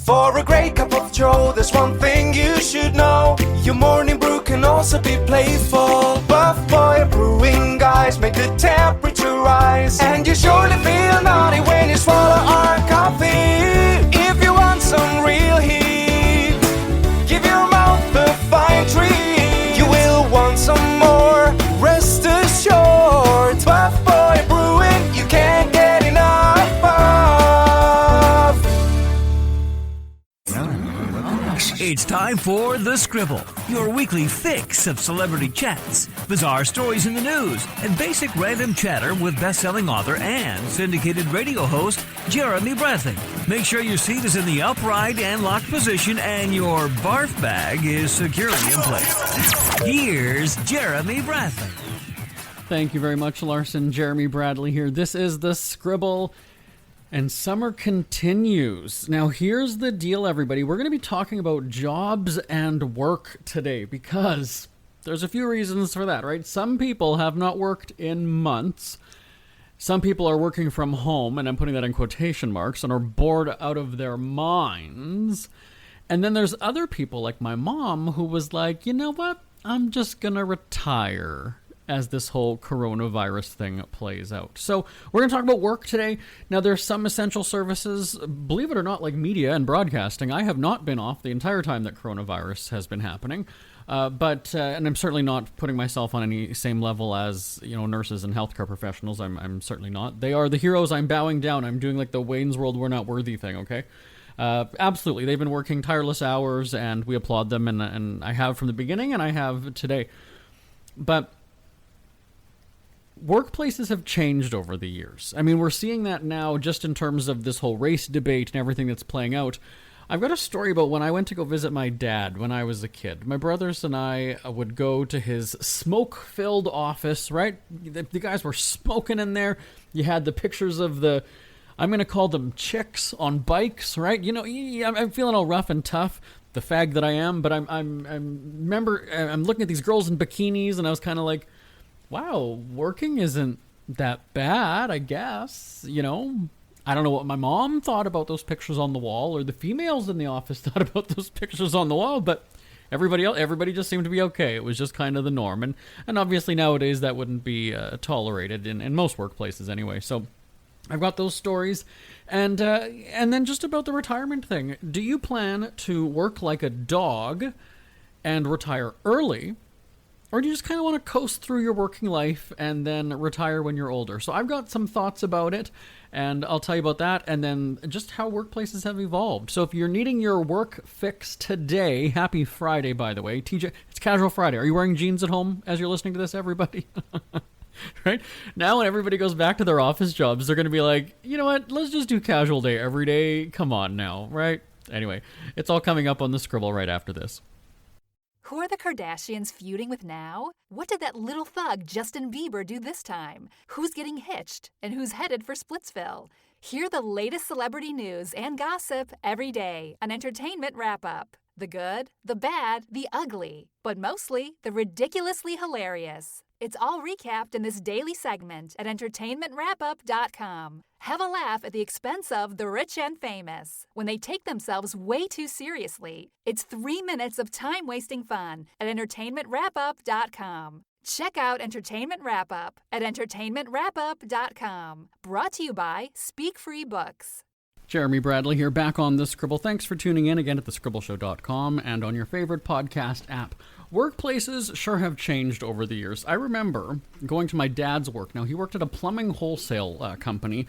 For a great cup of joe, there's one thing you should know. Your morning brew can also be playful. Buff Boy Brewing guys make the temperature rise, and you surely feel naughty when you swallow our coffee. If you want some real heat, give your mouth a fine treat. You will want some more, rest assured. Buff Boy Brewing, you can't get enough of. It's time for The Scribble, your weekly fix of celebrity chats, bizarre stories in the news, and basic random chatter with best-selling author and syndicated radio host Jeremy Bradley. Make sure your seat is in the upright and locked position and your barf bag is securely in place. Here's Jeremy Bradley. Thank you very much, Larson. Jeremy Bradley here. This is The Scribble. And summer continues. Now, here's the deal, everybody. We're going to be talking about jobs and work today because there's a few reasons for that, right? Some people have not worked in months. Some people are working from home, and I'm putting that in quotation marks, and are bored out of their minds. And then there's other people like my mom who was like, you know what? I'm just going to retire as this whole coronavirus thing plays out. So we're going to talk about work today. Now, there's some essential services, believe it or not, like media and broadcasting. I have not been off the entire time that coronavirus has been happening. But I'm certainly not putting myself on any same level as, nurses and healthcare professionals. I'm certainly not. They are the heroes. I'm bowing down. I'm doing like the Wayne's World we're not worthy thing, okay? Absolutely. They've been working tireless hours, and we applaud them, and I have from the beginning, and I have today. But workplaces have changed over the years. I mean, we're seeing that now just in terms of this whole race debate and everything that's playing out. I've got a story about when I went to go visit my dad when I was a kid. My brothers and I would go to his smoke-filled office, right? The guys were smoking in there. You had the pictures of I'm going to call them chicks on bikes, right? I'm feeling all rough and tough, the fag that I am, but I'm looking at these girls in bikinis, and I was kind of like, wow, working isn't that bad, I guess. I don't know what my mom thought about those pictures on the wall, or the females in the office thought about those pictures on the wall, but everybody just seemed to be okay. It was just kind of the norm. And obviously nowadays that wouldn't be tolerated in most workplaces anyway. So I've got those stories. And then just about the retirement thing. Do you plan to work like a dog and retire early? Or do you just kind of want to coast through your working life and then retire when you're older? So I've got some thoughts about it, and I'll tell you about that, and then just how workplaces have evolved. So if you're needing your work fix today, happy Friday, by the way. TJ, it's Casual Friday. Are you wearing jeans at home as you're listening to this, everybody? Right? Now when everybody goes back to their office jobs, they're going to be like, you know what? Let's just do casual day every day. Come on now, right? Anyway, it's all coming up on the Scribble right after this. Who are the Kardashians feuding with now? What did that little thug Justin Bieber do this time? Who's getting hitched? And who's headed for Splitsville? Hear the latest celebrity news and gossip every day on Entertainment Wrap-Up. The good, the bad, the ugly, but mostly the ridiculously hilarious. It's all recapped in this daily segment at entertainmentwrapup.com. Have a laugh at the expense of the rich and famous when they take themselves way too seriously. It's 3 minutes of time-wasting fun at entertainmentwrapup.com. Check out Entertainment Wrap-Up at entertainmentwrapup.com. Brought to you by Speak Free Books. Jeremy Bradley here, back on The Scribble. Thanks for tuning in again at thescribbleshow.com and on your favorite podcast app. Workplaces sure have changed over the years. I remember going to my dad's work. Now, he worked at a plumbing wholesale company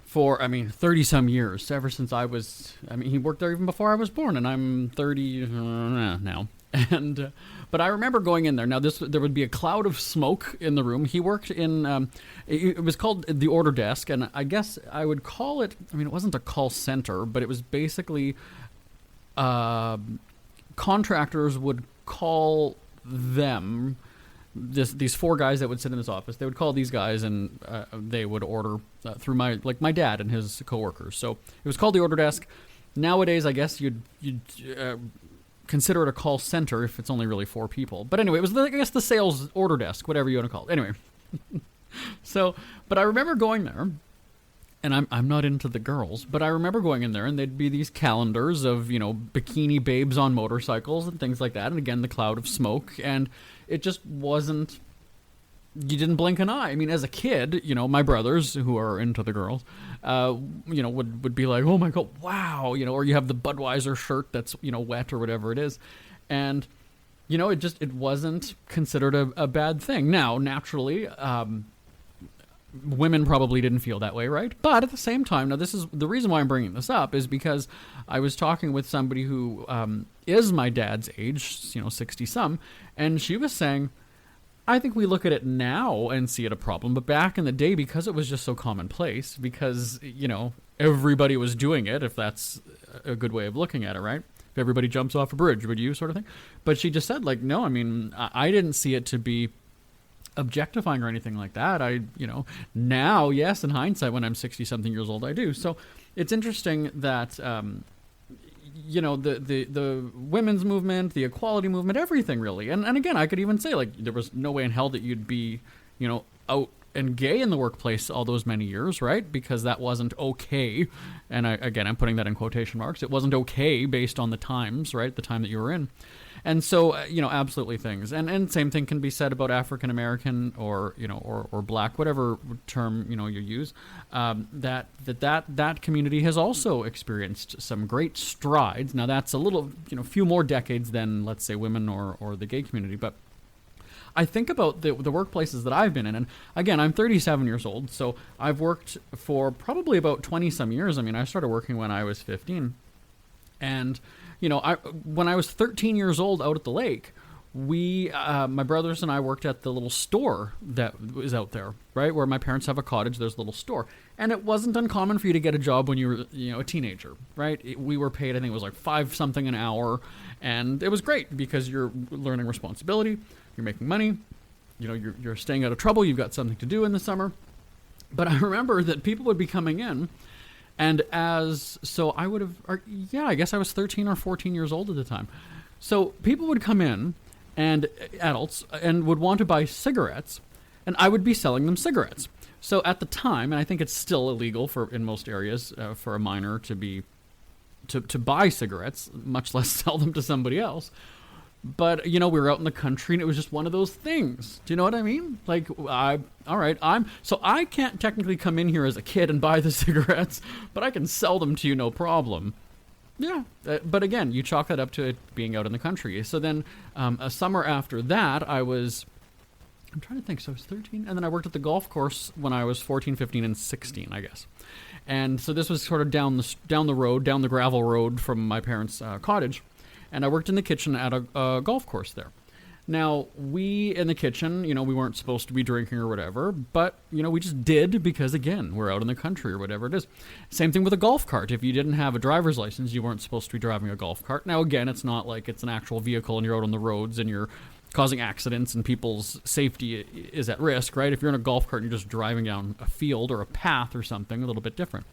for, 30-some years, ever since he worked there even before I was born, and I'm 30 now. But I remember going in there. Now, there would be a cloud of smoke in the room. He worked in, it was called the order desk, and I guess I would call it, it wasn't a call center, but it was basically contractors would call them, these four guys that would sit in this office. They would call these guys, and they would order through my dad and his coworkers. So it was called the order desk. Nowadays, I guess you'd consider it a call center if it's only really four people. But anyway, it was, I guess, the sales order desk, whatever you want to call it. Anyway, but I remember going there, and I'm not into the girls, but I remember going in there and there'd be these calendars of, bikini babes on motorcycles and things like that. And again, the cloud of smoke, and it just wasn't, you didn't blink an eye. I mean, as a kid, my brothers who are into the girls, would be like, oh my God, wow. Or you have the Budweiser shirt that's, wet or whatever it is. And, it wasn't considered a bad thing. Now, naturally, women probably didn't feel that way, right? But at the same time, now this is the reason why I'm bringing this up is because I was talking with somebody who is my dad's age, 60 some, and she was saying, I think we look at it now and see it a problem, but back in the day, because it was just so commonplace, because, everybody was doing it, if that's a good way of looking at it, right? If everybody jumps off a bridge, would you, sort of thing? But she just said, no, I mean, I didn't see it to be objectifying or anything like that. Now, yes, in hindsight, when I'm 60-something years old, I do. So it's interesting that, the women's movement, the equality movement, everything really. And again, I could even say, there was no way in hell that you'd be, out and gay in the workplace all those many years, right? Because that wasn't okay. And I'm putting that in quotation marks. It wasn't okay based on the times, right? The time that you were in. And so, absolutely things. And same thing can be said about African American or black, whatever term, you use, that community has also experienced some great strides. Now that's a little, few more decades than, let's say, women or the gay community. But I think about the workplaces that I've been in, and again, I'm 37 years old, so I've worked for probably about 20 some years. I mean, I started working when I was 15. And when I was 13 years old out at the lake, my brothers and I worked at the little store that was out there, right? Where my parents have a cottage, there's a little store. And it wasn't uncommon for you to get a job when you were, a teenager, right? We were paid, I think it was like $5 an hour. And it was great because you're learning responsibility, you're making money, you're staying out of trouble, you've got something to do in the summer. But I remember that people would be coming in. And I guess I was 13 or 14 years old at the time. So people would come in, and adults, and would want to buy cigarettes, and I would be selling them cigarettes. So at the time, and I think it's still illegal in most areas for a minor to buy cigarettes, much less sell them to somebody else. But, we were out in the country, and it was just one of those things. Do you know what I mean? So I can't technically come in here as a kid and buy the cigarettes, but I can sell them to you no problem. Yeah. But again, you chalk that up to it being out in the country. So then a summer after that, I'm trying to think. So I was 13, and then I worked at the golf course when I was 14, 15, and 16, I guess. And so this was sort of down the gravel road from my parents' cottage. And I worked in the kitchen at a golf course there. Now, we in the kitchen, we weren't supposed to be drinking or whatever, but, we just did because, again, we're out in the country or whatever it is. Same thing with a golf cart. If you didn't have a driver's license, you weren't supposed to be driving a golf cart. Now, again, it's not like it's an actual vehicle and you're out on the roads and you're causing accidents and people's safety is at risk, right? If you're in a golf cart and you're just driving down a field or a path or something, a little bit different.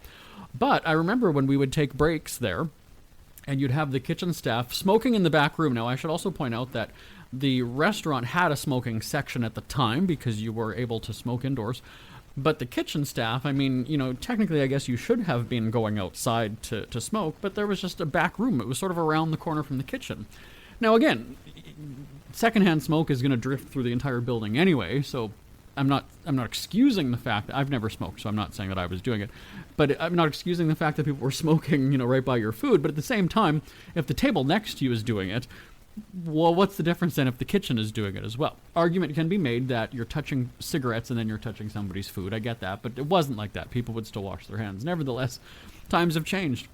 But I remember when we would take breaks there, and you'd have the kitchen staff smoking in the back room. Now, I should also point out that the restaurant had a smoking section at the time because you were able to smoke indoors. But the kitchen staff, I mean, technically I guess you should have been going outside to smoke, but there was just a back room. It was sort of around the corner from the kitchen. Now, again, secondhand smoke is going to drift through the entire building anyway, so I'm not excusing the fact that I've never smoked, so I'm not saying that I was doing it, but I'm not excusing the fact that people were smoking, right by your food. But at the same time, if the table next to you is doing it, well, what's the difference then if the kitchen is doing it as well? Argument can be made that you're touching cigarettes and then you're touching somebody's food. I get that, but it wasn't like that. People would still wash their hands. Nevertheless, times have changed.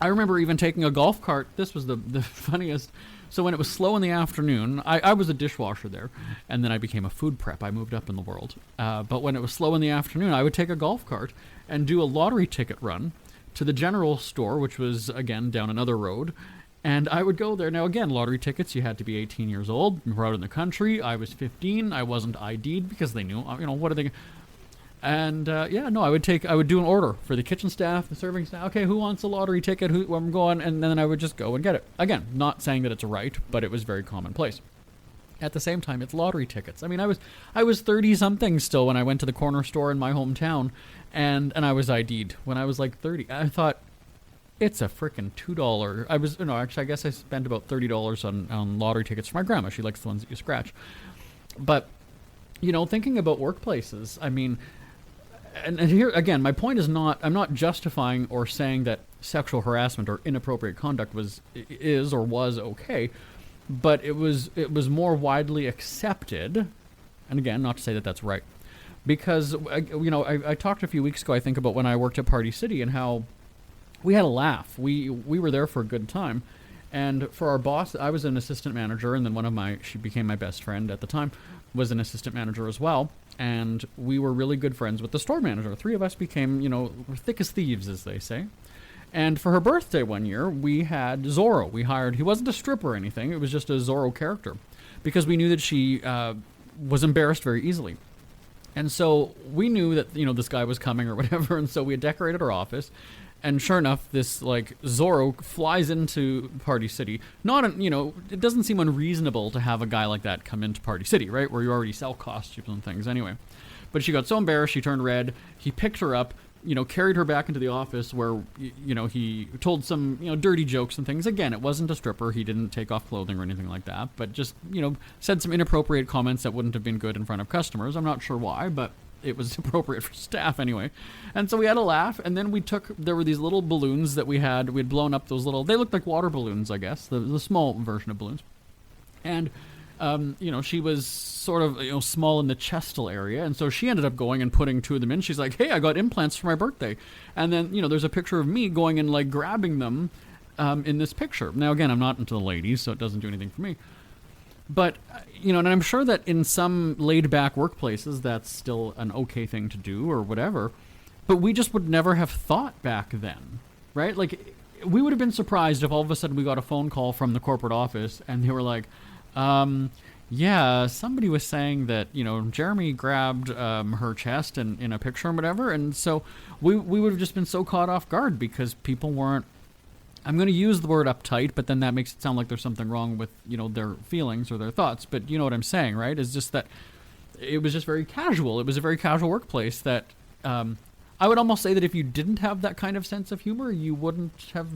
I remember even taking a golf cart. This was the funniest. So when it was slow in the afternoon, I was a dishwasher there, and then I became a food prep. I moved up in the world. But when it was slow in the afternoon, I would take a golf cart and do a lottery ticket run to the general store, which was, again, down another road. And I would go there. Now, again, lottery tickets, you had to be 18 years old. We're out in the country. I was 15. I wasn't ID'd because they knew, what are they... And, I would do an order for the kitchen staff, the serving staff. Okay, who wants a lottery ticket? Where I'm going? And then I would just go and get it. Again, not saying that it's right, but it was very commonplace. At the same time, it's lottery tickets. I mean, I was 30-something still when I went to the corner store in my hometown, and I was ID'd when I was like 30. I thought, it's a frickin' $2. Actually, I guess I spent about $30 on lottery tickets for my grandma. She likes the ones that you scratch. But, thinking about workplaces, I mean, and here, again, my point is I'm not justifying or saying that sexual harassment or inappropriate conduct was okay, but it was more widely accepted, and again, not to say that that's right, because, I talked a few weeks ago, I think, about when I worked at Party City and how we had a laugh. We were there for a good time. And for our boss, I was an assistant manager, and then she became my best friend at the time, was an assistant manager as well. And we were really good friends with the store manager. Three of us became, we're thick as thieves, as they say. And for her birthday one year, we had Zorro. He wasn't a stripper or anything, it was just a Zorro character. Because we knew that she was embarrassed very easily. And so we knew that, this guy was coming or whatever, and so we had decorated our office. And sure enough, this, Zorro flies into Party City. It doesn't seem unreasonable to have a guy like that come into Party City, right? Where you already sell costumes and things anyway. But she got so embarrassed, she turned red. He picked her up, carried her back into the office where, he told some, dirty jokes and things. Again, it wasn't a stripper. He didn't take off clothing or anything like that. But just, said some inappropriate comments that wouldn't have been good in front of customers. I'm not sure why, but it was appropriate for staff anyway. And so we had a laugh, and then there were these little balloons that we had blown up, those little, they looked like water balloons, I guess, the small version of balloons. And, she was sort of, small in the chestal area, and so she ended up going and putting two of them in. She's like, hey, I got implants for my birthday. And then, there's a picture of me going and, grabbing them in this picture. Now, again, I'm not into the ladies, so it doesn't do anything for me. But, and I'm sure that in some laid-back workplaces, that's still an okay thing to do or whatever. But we just would never have thought back then, right? We would have been surprised if all of a sudden we got a phone call from the corporate office and they were like, yeah, somebody was saying that, Jeremy grabbed her chest in a picture or whatever. And so we would have just been so caught off guard because people weren't, I'm going to use the word uptight, but then that makes it sound like there's something wrong with, their feelings or their thoughts. But you know what I'm saying, right? It's just that it was just very casual. It was a very casual workplace that I would almost say that if you didn't have that kind of sense of humor, you wouldn't have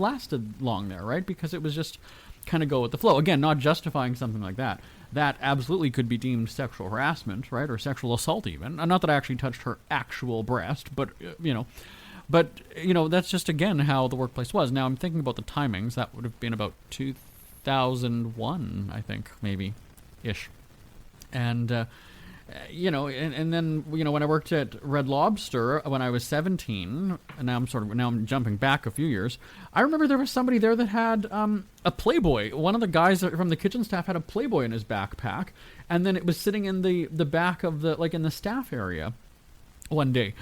lasted long there, right? Because it was just kind of go with the flow. Again, not justifying something like that. That absolutely could be deemed sexual harassment, right? Or sexual assault even. Not that I actually touched her actual breast, but, But, that's just, again, how the workplace was. Now, I'm thinking about the timings. That would have been about 2001, I think, maybe-ish. And, and then, when I worked at Red Lobster when I was 17, and now I'm jumping back a few years, I remember there was somebody there that had a Playboy. One of the guys from the kitchen staff had a Playboy in his backpack, and then it was sitting in the back of in the staff area one day.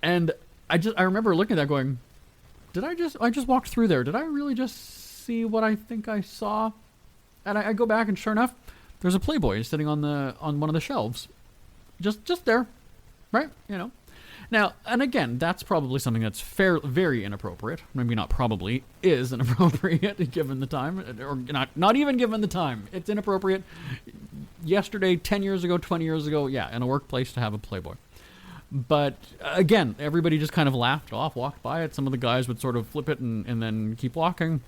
And I remember looking at that going, I just walked through there. Did I really just see what I think I saw? And I go back and sure enough, there's a Playboy sitting on one of the shelves. Just there, right? Now, and again, that's probably something that's very inappropriate. Maybe not probably, is inappropriate given the time, or not even given the time. It's inappropriate yesterday, 10 years ago, 20 years ago, yeah, in a workplace to have a Playboy. But again, everybody just kind of laughed off, walked by it. Some of the guys would sort of flip it and then keep walking.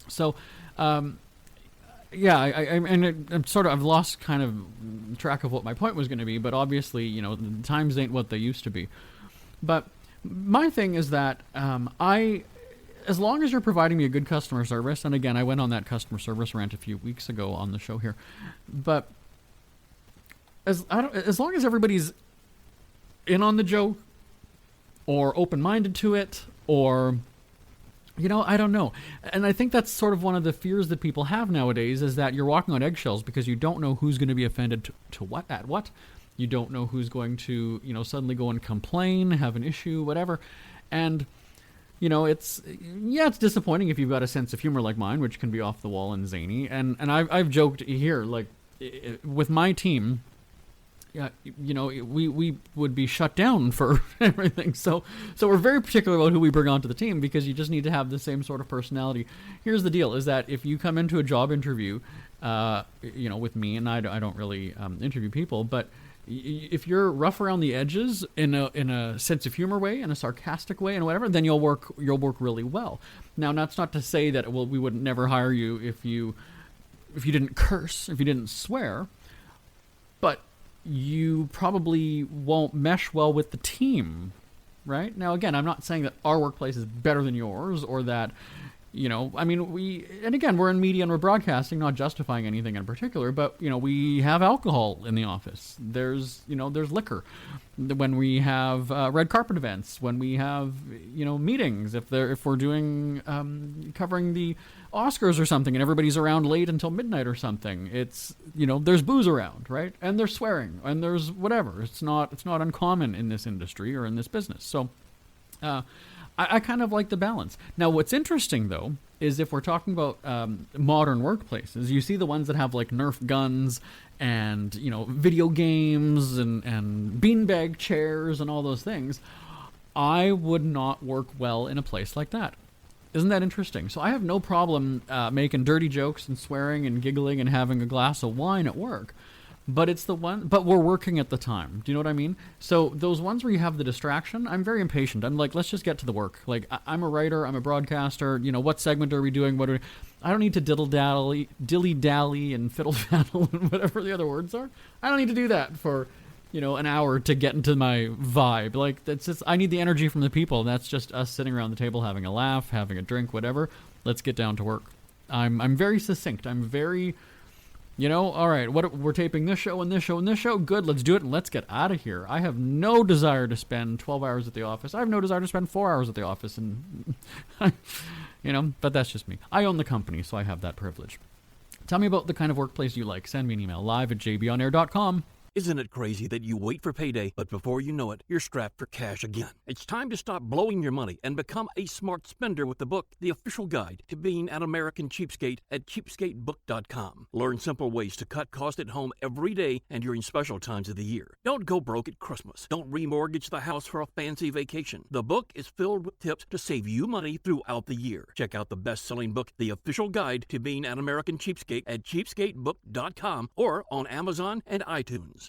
So, yeah, I've lost kind of track of what my point was going to be. But obviously, the times ain't what they used to be. But my thing is that as long as you're providing me a good customer service, and again, I went on that customer service rant a few weeks ago on the show here, but as long as everybody's in on the joke or open-minded to it, or I don't know. And I think that's sort of one of the fears that people have nowadays, is that you're walking on eggshells because you don't know who's going to be offended to what at what. You don't know who's going to suddenly go and complain, have an issue, whatever. And it's disappointing if you've got a sense of humor like mine, which can be off the wall and zany. And I've joked here, with my team, yeah, we would be shut down for everything. So we're very particular about who we bring onto the team because you just need to have the same sort of personality. Here's the deal: is that if you come into a job interview, with me, and I don't really interview people, but if you're rough around the edges in a sense of humor way, in a sarcastic way, and whatever, then you'll work really well. Now, that's not to say that we would never hire you if you didn't curse, if you didn't swear, but you probably won't mesh well with the team, right? Now, again, I'm not saying that our workplace is better than yours or that, and again, we're in media and we're broadcasting, not justifying anything in particular, but, we have alcohol in the office. There's liquor. When we have red carpet events, when we have, meetings, if we're doing, covering the Oscars or something and everybody's around late until midnight or something, it's, there's booze around, right? And there's swearing and there's whatever. It's not uncommon in this industry or in this business. So, I kind of like the balance. Now, what's interesting, though, is if we're talking about modern workplaces, you see the ones that have, like, Nerf guns and, video games and beanbag chairs and all those things. I would not work well in a place like that. Isn't that interesting? So I have no problem making dirty jokes and swearing and giggling and having a glass of wine at work. But but we're working at the time. Do you know what I mean? So those ones where you have the distraction, I'm very impatient. I'm like, let's just get to the work. Like, I'm a writer, I'm a broadcaster. What segment are we doing? I don't need to dilly-dally and fiddle-faddle and whatever the other words are. I don't need to do that for, an hour to get into my vibe. Like, that's just, I need the energy from the people. That's just us sitting around the table having a laugh, having a drink, whatever. Let's get down to work. I'm very succinct. I'm very... all right, we're taping this show and this show and this show. Good, let's do it and let's get out of here. I have no desire to spend 12 hours at the office. I have no desire to spend 4 hours at the office. And, but that's just me. I own the company, so I have that privilege. Tell me about the kind of workplace you like. Send me an email, live@jbonair.com. Isn't it crazy that you wait for payday, but before you know it, you're strapped for cash again? It's time to stop blowing your money and become a smart spender with the book, The Official Guide to Being an American Cheapskate at cheapskatebook.com. Learn simple ways to cut costs at home every day and during special times of the year. Don't go broke at Christmas. Don't remortgage the house for a fancy vacation. The book is filled with tips to save you money throughout the year. Check out the best-selling book, The Official Guide to Being an American Cheapskate at cheapskatebook.com or on Amazon and iTunes.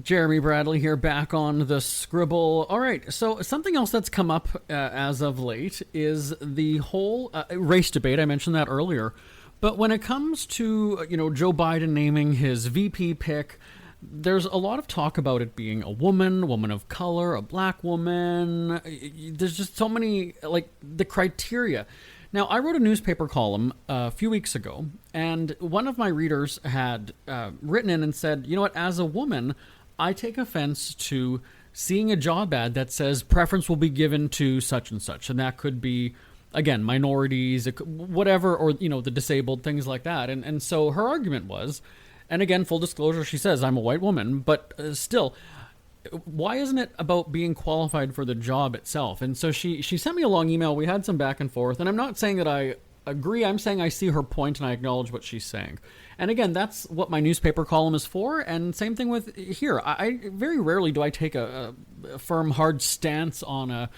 Jeremy Bradley here, back on the Scribble. All right, so something else that's come up as of late is the whole race debate. I mentioned that earlier. But when it comes to, Joe Biden naming his VP pick, there's a lot of talk about it being a woman of color, a black woman. There's just so many, the criteria. Now, I wrote a newspaper column a few weeks ago, and one of my readers had written in and said, as a woman, I take offense to seeing a job ad that says preference will be given to such and such. And that could be, again, minorities, whatever, or, the disabled, things like that. And so her argument was, and again, full disclosure, she says, I'm a white woman, but still, why isn't it about being qualified for the job itself? And so she sent me a long email. We had some back and forth, and I'm not saying that I agree. I'm saying I see her point and I acknowledge what she's saying. And again, that's what my newspaper column is for. And same thing with here. I very rarely do I take a firm, hard stance on a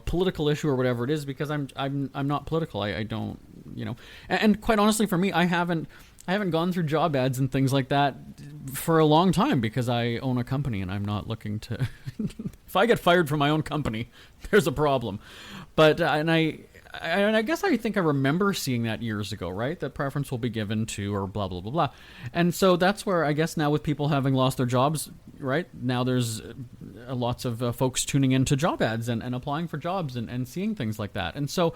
political issue or whatever it is, because I'm not political. I don't and quite honestly, for me, I haven't gone through job ads and things like that for a long time because I own a company and I'm not looking to. If I get fired from my own company, there's a problem. But I guess I think I remember seeing that years ago, right? That preference will be given to, or blah, blah, blah, blah. And so that's where I guess now with people having lost their jobs, right? Now there's lots of folks tuning into job ads and applying for jobs and seeing things like that. And so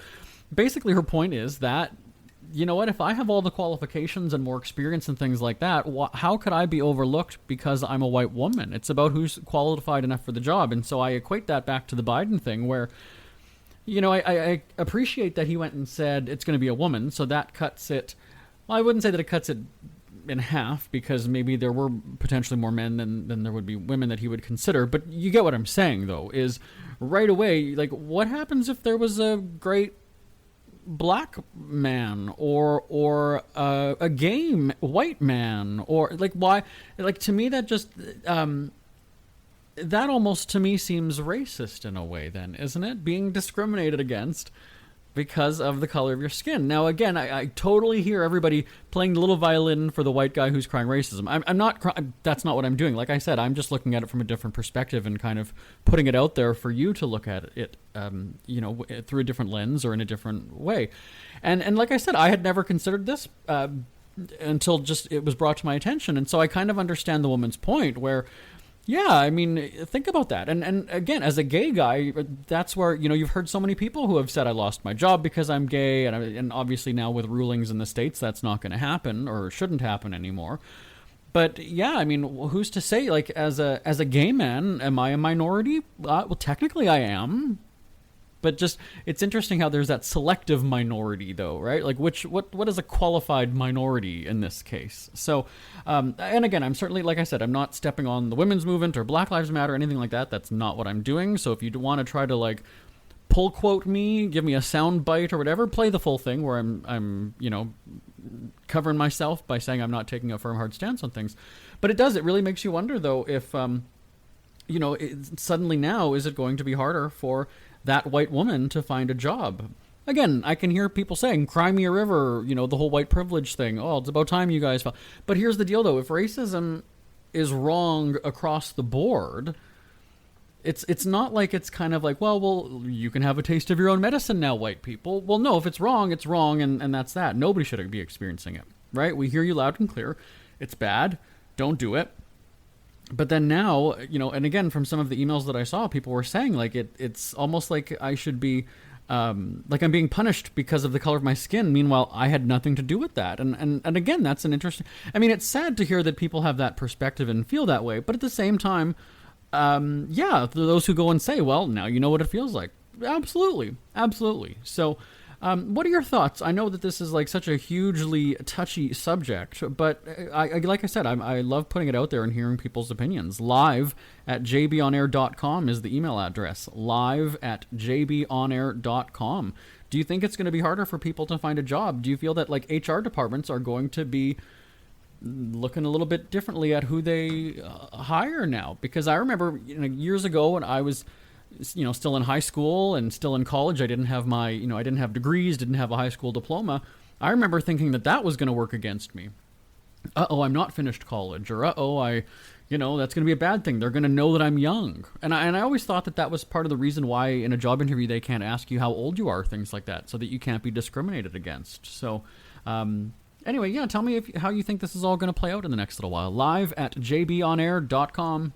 basically her point is that, if I have all the qualifications and more experience and things like that, how could I be overlooked because I'm a white woman? It's about who's qualified enough for the job. And so I equate that back to the Biden thing where, I appreciate that he went and said it's going to be a woman, so that cuts it. Well, I wouldn't say that it cuts it in half, because maybe there were potentially more men than there would be women that he would consider. But you get what I'm saying, though, is right away, what happens if there was a great black man or a gay white man, or why? To me, that just that almost to me seems racist in a way then, isn't it? Being discriminated against because of the color of your skin. Now, again, I totally hear everybody playing the little violin for the white guy who's crying racism. I'm not. That's not what I'm doing. Like I said, I'm just looking at it from a different perspective and kind of putting it out there for you to look at it, through a different lens or in a different way. And like I said, I had never considered this until just it was brought to my attention, and so I kind of understand the woman's point where. Yeah, I mean, think about that. And again, as a gay guy, that's where, you've heard so many people who have said I lost my job because I'm gay. And obviously now with rulings in the States, that's not going to happen or shouldn't happen anymore. But yeah, I mean, who's to say, like, as a gay man, am I a minority? Well, technically I am. But just, it's interesting how there's that selective minority, though, right? Like, what is a qualified minority in this case? So, and again, I'm certainly, like I said, I'm not stepping on the women's movement or Black Lives Matter or anything like that. That's not what I'm doing. So if you want to try to, like, pull quote me, give me a sound bite or whatever, play the full thing where I'm covering myself by saying I'm not taking a firm, hard stance on things. But it really makes you wonder, though, if, suddenly now, is it going to be harder for that white woman to find a job? Again, I can hear people saying, cry me a river, the whole white privilege thing. Oh, it's about time you guys fell. But here's the deal, though. If racism is wrong across the board, it's not like it's kind of like, well, you can have a taste of your own medicine now, white people. Well, no, if it's wrong, and that's that. Nobody should be experiencing it, right? We hear you loud and clear. It's bad. Don't do it. But then now, and again, from some of the emails that I saw, people were saying, like, it's almost like I should be, like I'm being punished because of the color of my skin. Meanwhile, I had nothing to do with that. And again, that's an interesting, I mean, it's sad to hear that people have that perspective and feel that way. But at the same time, those who go and say, well, now you know what it feels like. Absolutely. Absolutely. So, what are your thoughts? I know that this is like such a hugely touchy subject, but like I said, I love putting it out there and hearing people's opinions. live@jbonair.com is the email address. live@jbonair.com. Do you think it's going to be harder for people to find a job? Do you feel that like HR departments are going to be looking a little bit differently at who they hire now? Because I remember years ago when I was still in high school and still in college, I didn't have I didn't have degrees, didn't have a high school diploma. I remember thinking that was going to work against me. I'm not finished college, or that's going to be a bad thing. They're going to know that I'm young. And I always thought that was part of the reason why in a job interview they can't ask you how old you are, things like that, so that you can't be discriminated against. So, anyway, yeah, tell me how you think this is all going to play out in the next little while. live@jbonair.com.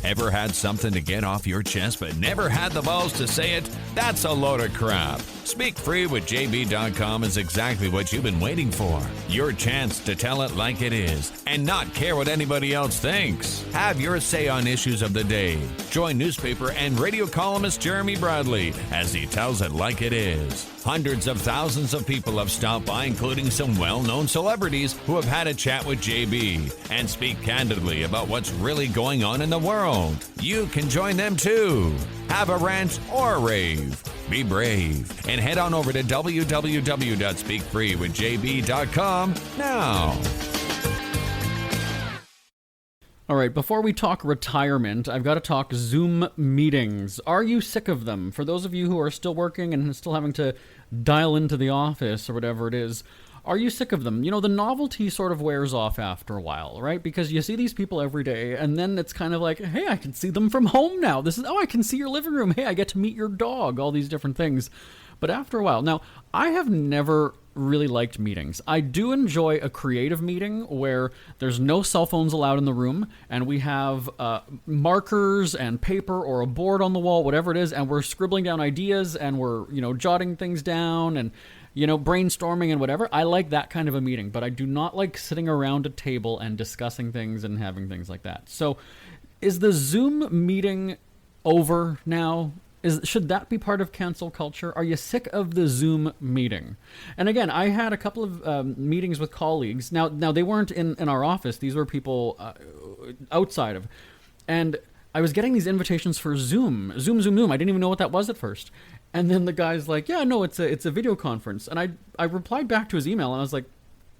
Ever had something to get off your chest but never had the balls to say it? That's a load of crap. Speak Free with JB.com is exactly what you've been waiting for. Your chance to tell it like it is and not care what anybody else thinks. Have your say on issues of the day. Join newspaper and radio columnist Jeremy Bradley as he tells it like it is. Hundreds of thousands of people have stopped by, including some well-known celebrities who have had a chat with JB and speak candidly about what's really going on in the world. You can join them too. Have a rant or a rave. Be brave and head on over to www.speakfreewithjb.com now. All right, before we talk retirement, I've got to talk Zoom meetings. Are you sick of them? For those of you who are still working and still having to dial into the office or whatever it is, are you sick of them? The novelty sort of wears off after a while, right? Because you see these people every day, and then it's kind of like, hey, I can see them from home now. I can see your living room. Hey, I get to meet your dog, all these different things. But after a while, now, I have never really liked meetings. I do enjoy a creative meeting where there's no cell phones allowed in the room, and we have markers and paper or a board on the wall, whatever it is, and we're scribbling down ideas and we're, jotting things down and, brainstorming and whatever. I like that kind of a meeting, but I do not like sitting around a table and discussing things and having things like that. So is the Zoom meeting over now? Should that be part of cancel culture? Are you sick of the Zoom meeting? And again, I had a couple of meetings with colleagues. Now they weren't in our office. These were people outside of. And I was getting these invitations for Zoom. I didn't even know what that was at first. And then the guy's like, yeah, no, it's a video conference. And I replied back to his email, and I was like,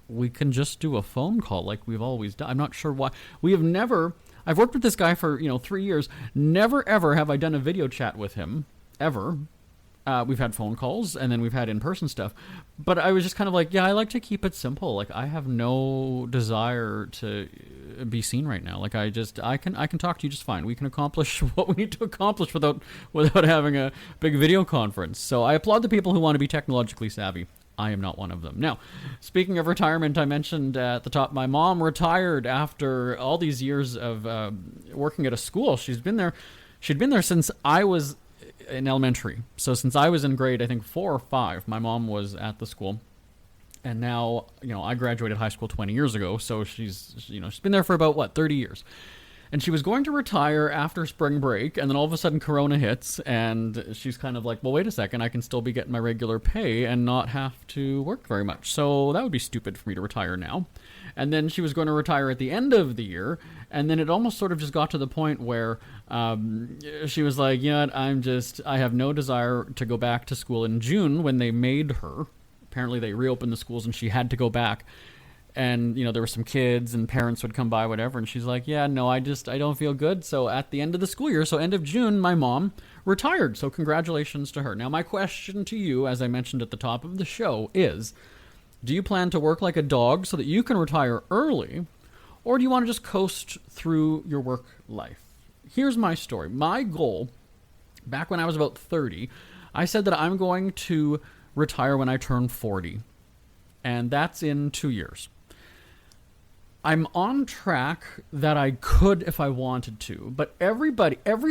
we can just do a phone call like we've always done. I'm not sure why. I've worked with this guy for, 3 years. Never, ever have I done a video chat with him, ever. We've had phone calls, and then we've had in-person stuff. But I was just kind of like, I like to keep it simple. Like, I have no desire to be seen right now. Like, I can talk to you just fine. We can accomplish what we need to accomplish without having a big video conference. So I applaud the people who want to be technologically savvy. I am not one of them. Now, speaking of retirement, I mentioned at the top, my mom retired after all these years of working at a school. She'd been there since I was in elementary. So since I was in grade, I think 4 or 5, my mom was at the school. And now, I graduated high school 20 years ago. So she's been there for about 30 years. And she was going to retire after spring break, and then all of a sudden Corona hits, and she's kind of like, well, wait a second, I can still be getting my regular pay and not have to work very much. So that would be stupid for me to retire now. And then she was going to retire at the end of the year, and then it almost sort of just got to the point where she was like, I have no desire to go back to school in June when they made her. Apparently they reopened the schools and she had to go back. And, there were some kids and parents would come by, whatever. And she's like, I don't feel good. So at the end of the school year, so end of June, my mom retired. So congratulations to her. Now, my question to you, as I mentioned at the top of the show, is, do you plan to work like a dog so that you can retire early? Or do you want to just coast through your work life? Here's my story. My goal, back when I was about 30, I said that I'm going to retire when I turn 40. And that's in 2 years. I'm on track that I could if I wanted to, but every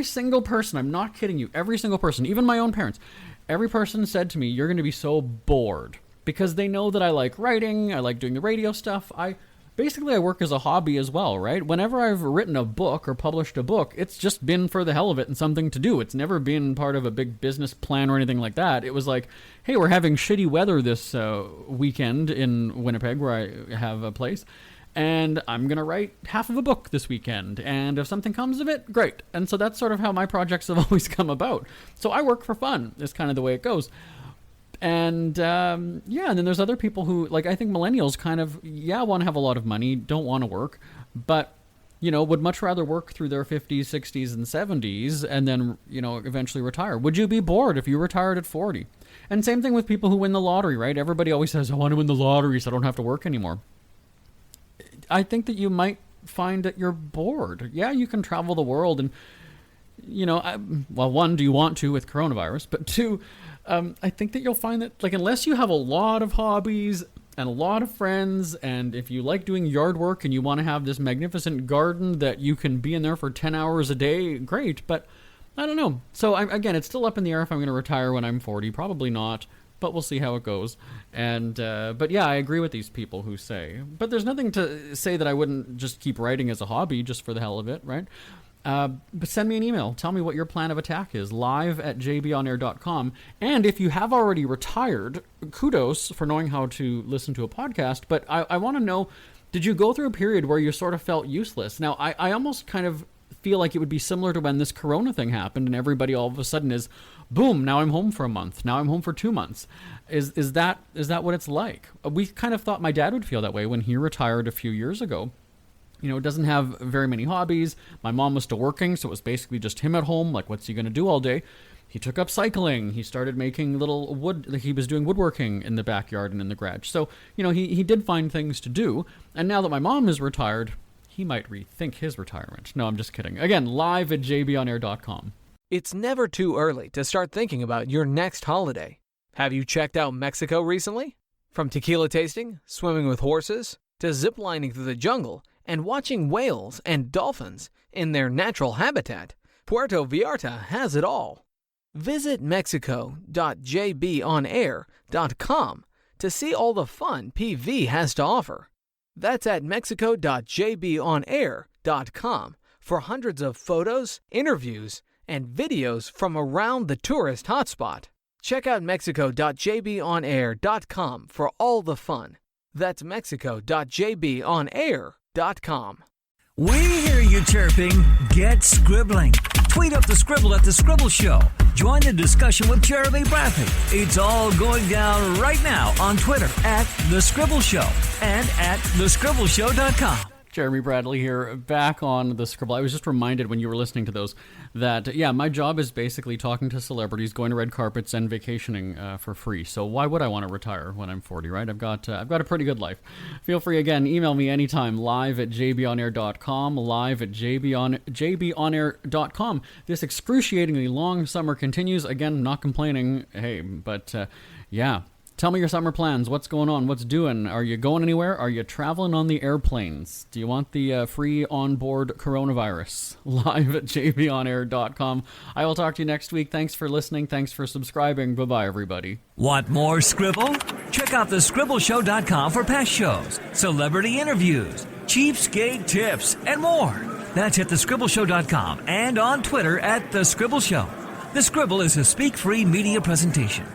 single person, I'm not kidding you, every single person, even my own parents, every person said to me, you're going to be so bored, because they know that I like writing, I like doing the radio stuff. I work as a hobby as well, right? Whenever I've written a book or published a book, it's just been for the hell of it and something to do. It's never been part of a big business plan or anything like that. It was like, hey, we're having shitty weather this weekend in Winnipeg, where I have a place. And I'm going to write half of a book this weekend. And if something comes of it, great. And so that's sort of how my projects have always come about. So I work for fun is kind of the way it goes. And, and then there's other people who, I think millennials kind of, want to have a lot of money, don't want to work, but, would much rather work through their 50s, 60s, and 70s and then, eventually retire. Would you be bored if you retired at 40? And same thing with people who win the lottery, right? Everybody always says, I want to win the lottery so I don't have to work anymore. I think that you might find that you're bored. Yeah, you can travel the world and, one, do you want to with coronavirus? But two, I think that you'll find that, unless you have a lot of hobbies and a lot of friends, and if you like doing yard work and you want to have this magnificent garden that you can be in there for 10 hours a day, great, but I don't know. So, again, it's still up in the air if I'm going to retire when I'm 40. Probably not. But we'll see how it goes. And but yeah, I agree with these people who say. But there's nothing to say that I wouldn't just keep writing as a hobby just for the hell of it, right? But send me an email. Tell me what your plan of attack is. live@jbonair.com. And if you have already retired, kudos for knowing how to listen to a podcast. But I want to know, did you go through a period where you sort of felt useless? Now, I almost kind of feel like it would be similar to when this corona thing happened and everybody all of a sudden is, boom, now I'm home for a month. Now I'm home for 2 months. Is that what it's like? We kind of thought my dad would feel that way when he retired a few years ago. Doesn't have very many hobbies. My mom was still working, so it was basically just him at home. Like, what's he going to do all day? He took up cycling. He started making little wood. He was doing woodworking in the backyard and in the garage. So, he did find things to do. And now that my mom is retired, he might rethink his retirement. No, I'm just kidding. Again, live@jbonair.com. It's never too early to start thinking about your next holiday. Have you checked out Mexico recently? From tequila tasting, swimming with horses, to ziplining through the jungle and watching whales and dolphins in their natural habitat, Puerto Vallarta has it all. Visit mexico.jbonair.com to see all the fun PV has to offer. That's at mexico.jbonair.com for hundreds of photos, interviews, and videos from around the tourist hotspot. Check out mexico.jbonair.com for all the fun. That's mexico.jbonair.com. We hear you chirping. Get scribbling. Tweet up the Scribble at The Scribble Show. Join the discussion with Jeremy Bradley. It's all going down right now on Twitter at The Scribble Show and at thescribbleshow.com. Jeremy Bradley here, back on the Scribble. I was just reminded when you were listening to those that, my job is basically talking to celebrities, going to red carpets, and vacationing for free. So why would I want to retire when I'm 40, right? I've got a pretty good life. Feel free, again, email me anytime, live@jbonair.com, live@jbonair.com. This excruciatingly long summer continues. Again, not complaining, but tell me your summer plans. What's going on? What's doing? Are you going anywhere? Are you traveling on the airplanes? Do you want the free onboard coronavirus? live@jbonair.com. I will talk to you next week. Thanks for listening. Thanks for subscribing. Bye-bye, everybody. Want more Scribble? Check out thescribbleshow.com for past shows, celebrity interviews, cheapskate tips, and more. That's at thescribbleshow.com and on Twitter at The Scribble Show. The Scribble is a speak-free media presentation.